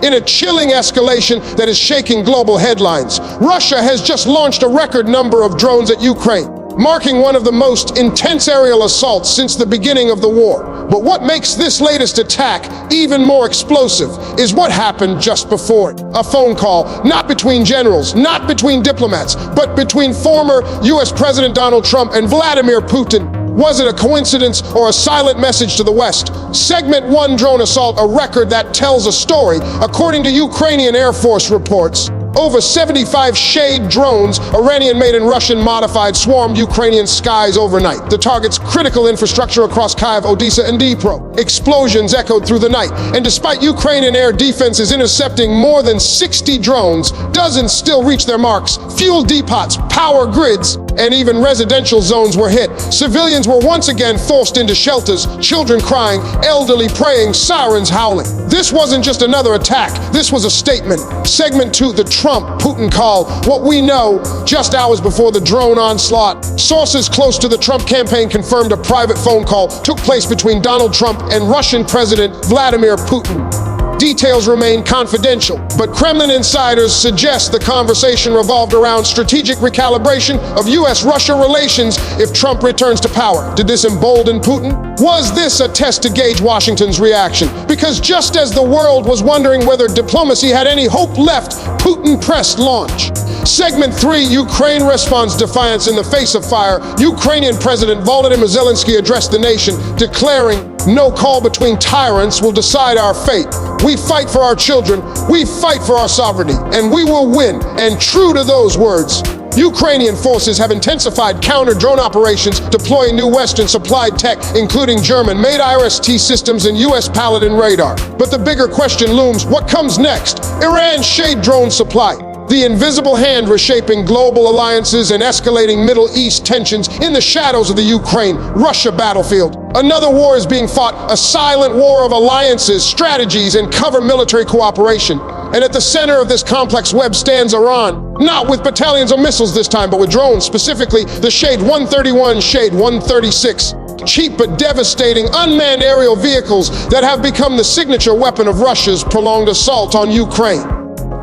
In a chilling escalation that is shaking global headlines, Russia has just launched a record number of drones at Ukraine, marking one of the most intense aerial assaults since the beginning of the war. But what makes this latest attack even more explosive is what happened just before it. A phone call, not between generals, not between diplomats, but between former US President Donald Trump and Vladimir Putin. Was it a coincidence or a silent message to the West? Segment 1 drone assault, a record that tells a story. According to Ukrainian Air Force reports, over 75 Shade drones, Iranian-made and Russian-modified, swarmed Ukrainian skies overnight. The target's critical infrastructure across Kyiv, Odessa, and Dnipro. Explosions echoed through the night, and despite Ukrainian air defenses intercepting more than 60 drones, dozens still reached their marks. Fuel depots, power grids, and even residential zones were hit. Civilians were once again forced into shelters, children crying, elderly praying, sirens howling. This wasn't just another attack, this was a statement. Segment 2, the Trump-Putin call. What we know, just hours before the drone onslaught, sources close to the Trump campaign confirmed a private phone call took place between Donald Trump and Russian President Vladimir Putin. Details remain confidential, but Kremlin insiders suggest the conversation revolved around strategic recalibration of US-Russia relations if Trump returns to power. Did this embolden Putin? Was this a test to gauge Washington's reaction? Because just as the world was wondering whether diplomacy had any hope left, Putin pressed launch. Segment 3, Ukraine responds defiance in the face of fire. Ukrainian President Volodymyr Zelensky addressed the nation, declaring, "No call between tyrants will decide our fate. We fight for our children, we fight for our sovereignty, and we will win." And true to those words, Ukrainian forces have intensified counter-drone operations, deploying new Western-supplied tech, including German-made IRST systems and US Paladin radar. But the bigger question looms, what comes next? Iran's Shade drone supply, the invisible hand reshaping global alliances and escalating Middle East tensions in the shadows of the Ukraine-Russia battlefield. Another war is being fought, a silent war of alliances, strategies, and covert military cooperation. And at the center of this complex web stands Iran, not with battalions of missiles this time, but with drones, specifically the Shade 131, Shade 136. Cheap but devastating unmanned aerial vehicles that have become the signature weapon of Russia's prolonged assault on Ukraine.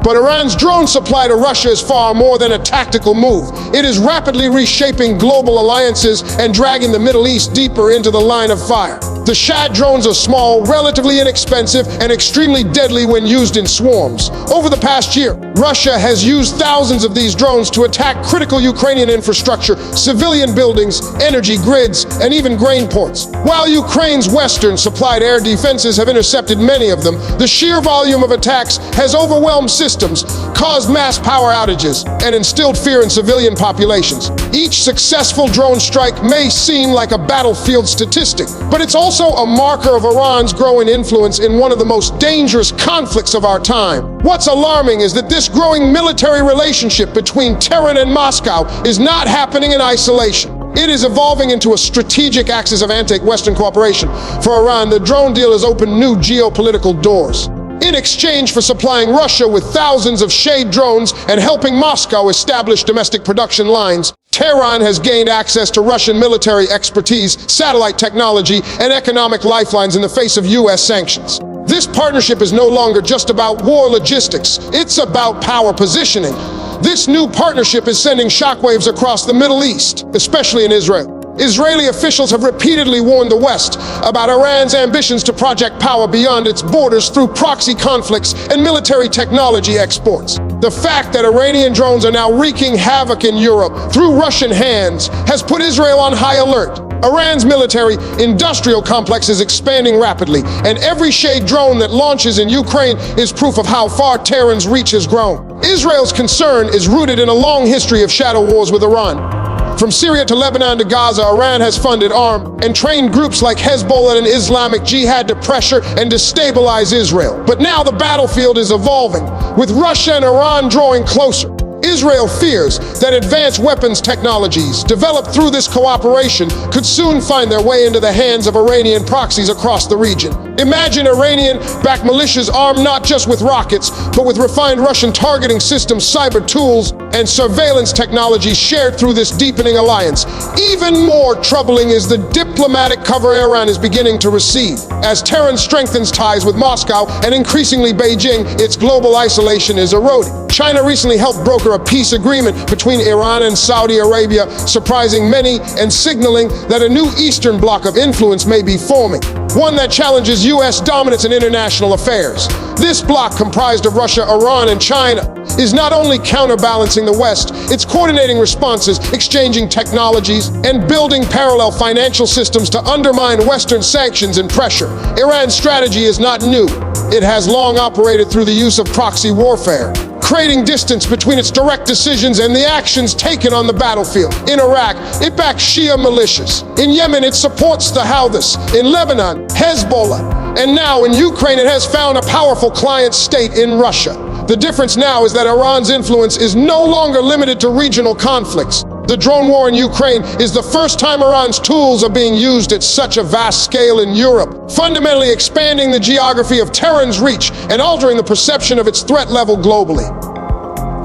But Iran's drone supply to Russia is far more than a tactical move. It is rapidly reshaping global alliances and dragging the Middle East deeper into the line of fire. The Shad drones are small, relatively inexpensive, and extremely deadly when used in swarms. Over the past year, Russia has used thousands of these drones to attack critical Ukrainian infrastructure, civilian buildings, energy grids, and even grain ports. While Ukraine's Western-supplied air defenses have intercepted many of them, the sheer volume of attacks has overwhelmed systems, caused mass power outages, and instilled fear in civilian populations. Each successful drone strike may seem like a battlefield statistic, but it's also a marker of Iran's growing influence in one of the most dangerous conflicts of our time. What's alarming is that this growing military relationship between Tehran and Moscow is not happening in isolation. It is evolving into a strategic axis of anti-Western cooperation. For Iran, the drone deal has opened new geopolitical doors. In exchange for supplying Russia with thousands of Shade drones and helping Moscow establish domestic production lines, Tehran has gained access to Russian military expertise, satellite technology, and economic lifelines in the face of US sanctions. This partnership is no longer just about war logistics, it's about power positioning. This new partnership is sending shockwaves across the Middle East, especially in Israel. Israeli officials have repeatedly warned the West about Iran's ambitions to project power beyond its borders through proxy conflicts and military technology exports. The fact that Iranian drones are now wreaking havoc in Europe through Russian hands has put Israel on high alert. Iran's military-industrial complex is expanding rapidly, and every Shade drone that launches in Ukraine is proof of how far Tehran's reach has grown. Israel's concern is rooted in a long history of shadow wars with Iran. From Syria to Lebanon to Gaza, Iran has funded, armed, and trained groups like Hezbollah and Islamic Jihad to pressure and destabilize Israel. But now the battlefield is evolving, with Russia and Iran drawing closer. Israel fears that advanced weapons technologies developed through this cooperation could soon find their way into the hands of Iranian proxies across the region. Imagine Iranian-backed militias armed not just with rockets, but with refined Russian targeting systems, cyber tools, and surveillance technology shared through this deepening alliance. Even more troubling is the diplomatic cover Iran is beginning to receive. As Tehran strengthens ties with Moscow and increasingly Beijing, its global isolation is eroding. China recently helped broker a peace agreement between Iran and Saudi Arabia, surprising many and signaling that a new Eastern bloc of influence may be forming, one that challenges U.S. dominance in international affairs. This bloc, comprised of Russia, Iran, and China, is not only counterbalancing the West, it's coordinating responses, exchanging technologies, and building parallel financial systems to undermine Western sanctions and pressure. Iran's strategy is not new. It has long operated through the use of proxy warfare, creating distance between its direct decisions and the actions taken on the battlefield. In Iraq, it backs Shia militias. In Yemen, it supports the Houthis. In Lebanon, Hezbollah. And now in Ukraine, it has found a powerful client state in Russia. The difference now is that Iran's influence is no longer limited to regional conflicts. The drone war in Ukraine is the first time Iran's tools are being used at such a vast scale in Europe, fundamentally expanding the geography of Tehran's reach and altering the perception of its threat level globally.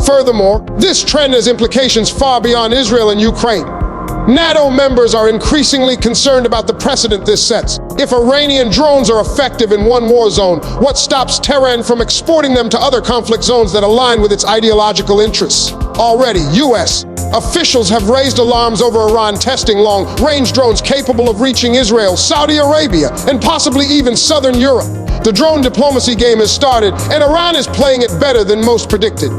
Furthermore, this trend has implications far beyond Israel and Ukraine. NATO members are increasingly concerned about the precedent this sets. If Iranian drones are effective in one war zone, what stops Tehran from exporting them to other conflict zones that align with its ideological interests? Already, U.S. officials have raised alarms over Iran testing long-range drones capable of reaching Israel, Saudi Arabia, and possibly even southern Europe. The drone diplomacy game has started, and Iran is playing it better than most predicted.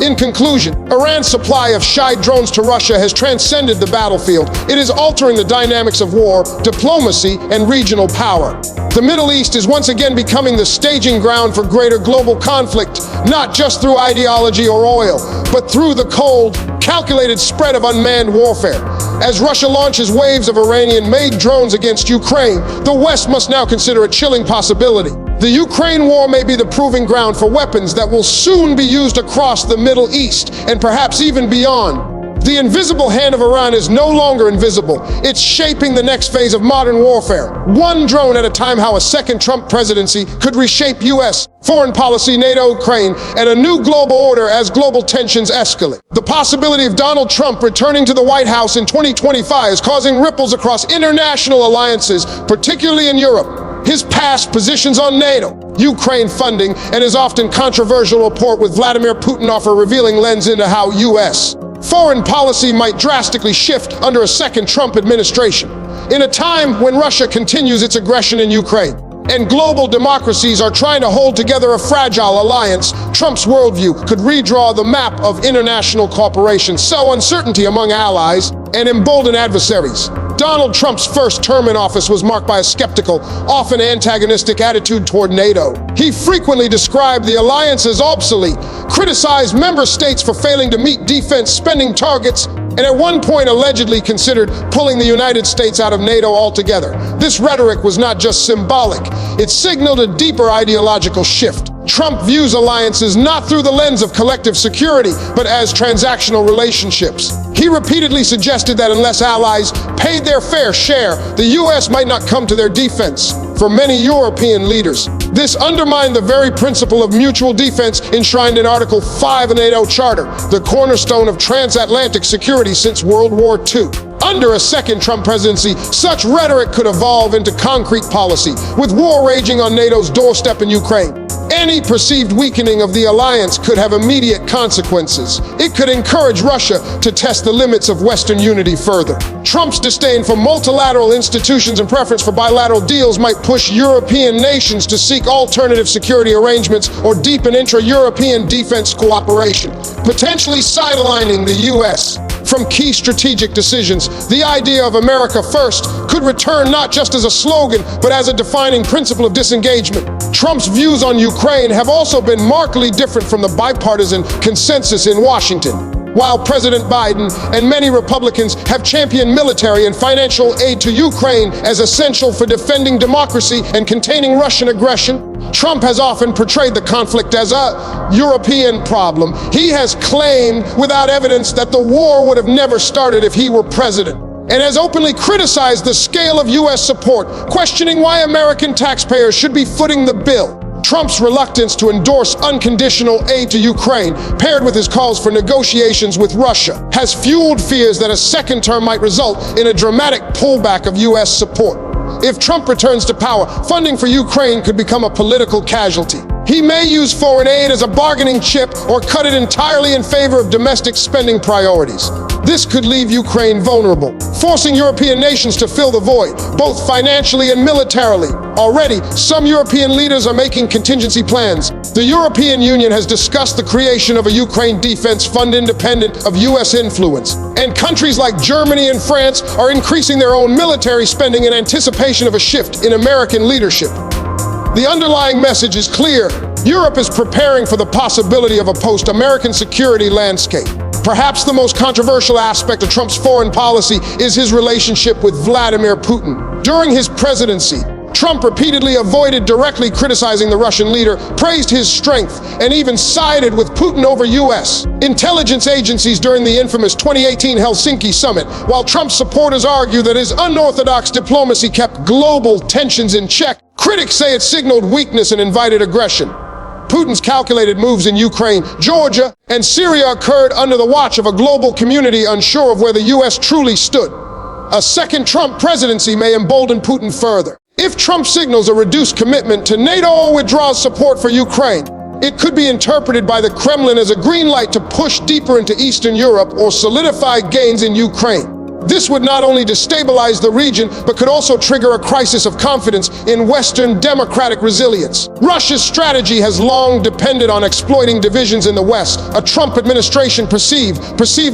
In conclusion, Iran's supply of Shia drones to Russia has transcended the battlefield. It is altering the dynamics of war, diplomacy, and regional power. The Middle East is once again becoming the staging ground for greater global conflict, not just through ideology or oil, but through the cold, calculated spread of unmanned warfare. As Russia launches waves of Iranian-made drones against Ukraine, the West must now consider a chilling possibility. The Ukraine war may be the proving ground for weapons that will soon be used across the Middle East and perhaps even beyond. The invisible hand of Iran is no longer invisible. It's shaping the next phase of modern warfare. One drone at a time. How a second Trump presidency could reshape U.S. foreign policy, NATO, Ukraine, and a new global order as global tensions escalate. The possibility of Donald Trump returning to the White House in 2025 is causing ripples across international alliances, particularly in Europe. His past positions on NATO, Ukraine funding, and his often controversial rapport with Vladimir Putin offer a revealing lens into how U.S. foreign policy might drastically shift under a second Trump administration. In a time when Russia continues its aggression in Ukraine, and global democracies are trying to hold together a fragile alliance, Trump's worldview could redraw the map of international cooperation, sow uncertainty among allies, and embolden adversaries. Donald Trump's first term in office was marked by a skeptical, often antagonistic attitude toward NATO. He frequently described the alliance as obsolete, criticized member states for failing to meet defense spending targets, and at one point allegedly considered pulling the United States out of NATO altogether. This rhetoric was not just symbolic, it signaled a deeper ideological shift. Trump views alliances not through the lens of collective security, but as transactional relationships. He repeatedly suggested that unless allies paid their fair share, the U.S. might not come to their defense. For many European leaders, this undermined the very principle of mutual defense enshrined in Article 5 of the NATO Charter, the cornerstone of transatlantic security since World War II. Under a second Trump presidency, such rhetoric could evolve into concrete policy, with war raging on NATO's doorstep in Ukraine. Any perceived weakening of the alliance could have immediate consequences. It could encourage Russia to test the limits of Western unity further. Trump's disdain for multilateral institutions and preference for bilateral deals might push European nations to seek alternative security arrangements or deepen intra-European defense cooperation, potentially sidelining the U.S. from key strategic decisions. The idea of America first could return not just as a slogan, but as a defining principle of disengagement. Trump's views on Ukraine have also been markedly different from the bipartisan consensus in Washington. While President Biden and many Republicans have championed military and financial aid to Ukraine as essential for defending democracy and containing Russian aggression, Trump has often portrayed the conflict as a European problem. He has claimed without evidence that the war would have never started if he were president. and has openly criticized the scale of U.S. support, questioning why American taxpayers should be footing the bill. Trump's reluctance to endorse unconditional aid to Ukraine, paired with his calls for negotiations with Russia, has fueled fears that a second term might result in a dramatic pullback of U.S. support. If Trump returns to power, funding for Ukraine could become a political casualty. He may use foreign aid as a bargaining chip or cut it entirely in favor of domestic spending priorities. This could leave Ukraine vulnerable, forcing European nations to fill the void, both financially and militarily. Already, some European leaders are making contingency plans. The European Union has discussed the creation of a Ukraine defense fund independent of U.S. influence, and countries like Germany and France are increasing their own military spending in anticipation of a shift in American leadership. The underlying message is clear. Europe is preparing for the possibility of a post-American security landscape. Perhaps the most controversial aspect of Trump's foreign policy is his relationship with Vladimir Putin. During his presidency, Trump repeatedly avoided directly criticizing the Russian leader, praised his strength, and even sided with Putin over U.S. intelligence agencies during the infamous 2018 Helsinki summit, while Trump's supporters argue that his unorthodox diplomacy kept global tensions in check. Critics say it signaled weakness and invited aggression. Putin's calculated moves in Ukraine, Georgia, and Syria occurred under the watch of a global community unsure of where the U.S. truly stood. A second Trump presidency may embolden Putin further. If Trump signals a reduced commitment to NATO or withdraws support for Ukraine, it could be interpreted by the Kremlin as a green light to push deeper into Eastern Europe or solidify gains in Ukraine. This would not only destabilize the region, but could also trigger a crisis of confidence in Western democratic resilience. Russia's strategy has long depended on exploiting divisions in the West. A Trump administration perceived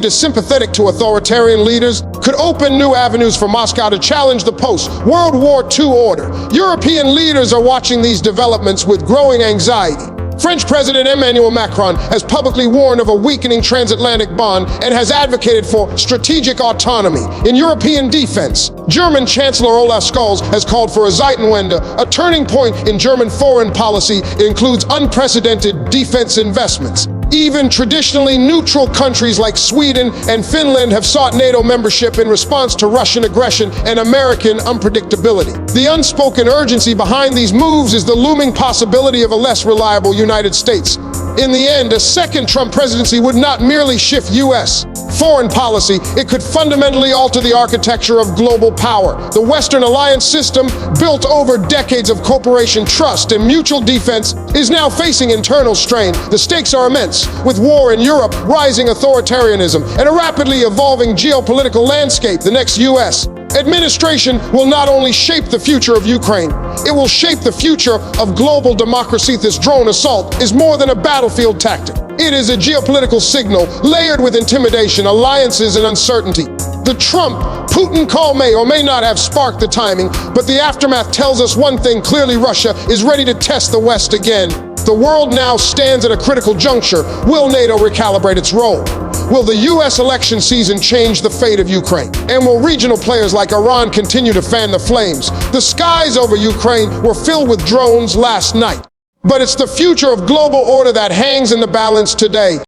as sympathetic to authoritarian leaders, could open new avenues for Moscow to challenge the post-World War II order. European leaders are watching these developments with growing anxiety. French President Emmanuel Macron has publicly warned of a weakening transatlantic bond and has advocated for strategic autonomy in European defense. German Chancellor Olaf Scholz has called for a Zeitenwende, a turning point in German foreign policy. It includes unprecedented defense investments. Even traditionally neutral countries like Sweden and Finland have sought NATO membership in response to Russian aggression and American unpredictability. The unspoken urgency behind these moves is the looming possibility of a less reliable United States. In the end, a second Trump presidency would not merely shift U.S. foreign policy, it could fundamentally alter the architecture of global power. The Western alliance system, built over decades of cooperation, trust, and mutual defense, is now facing internal strain. The stakes are immense, with war in Europe, rising authoritarianism, and a rapidly evolving geopolitical landscape. The next U.S. administration will not only shape the future of Ukraine, it will shape the future of global democracy. This drone assault is more than a battlefield tactic. It is a geopolitical signal layered with intimidation, alliances, and uncertainty. The Trump-Putin call may or may not have sparked the timing, but the aftermath tells us one thing clearly: Russia is ready to test the West again. The world now stands at a critical juncture. Will NATO recalibrate its role? Will the U.S. election season change the fate of Ukraine? And will regional players like Iran continue to fan the flames? The skies over Ukraine were filled with drones last night. But it's the future of global order that hangs in the balance today.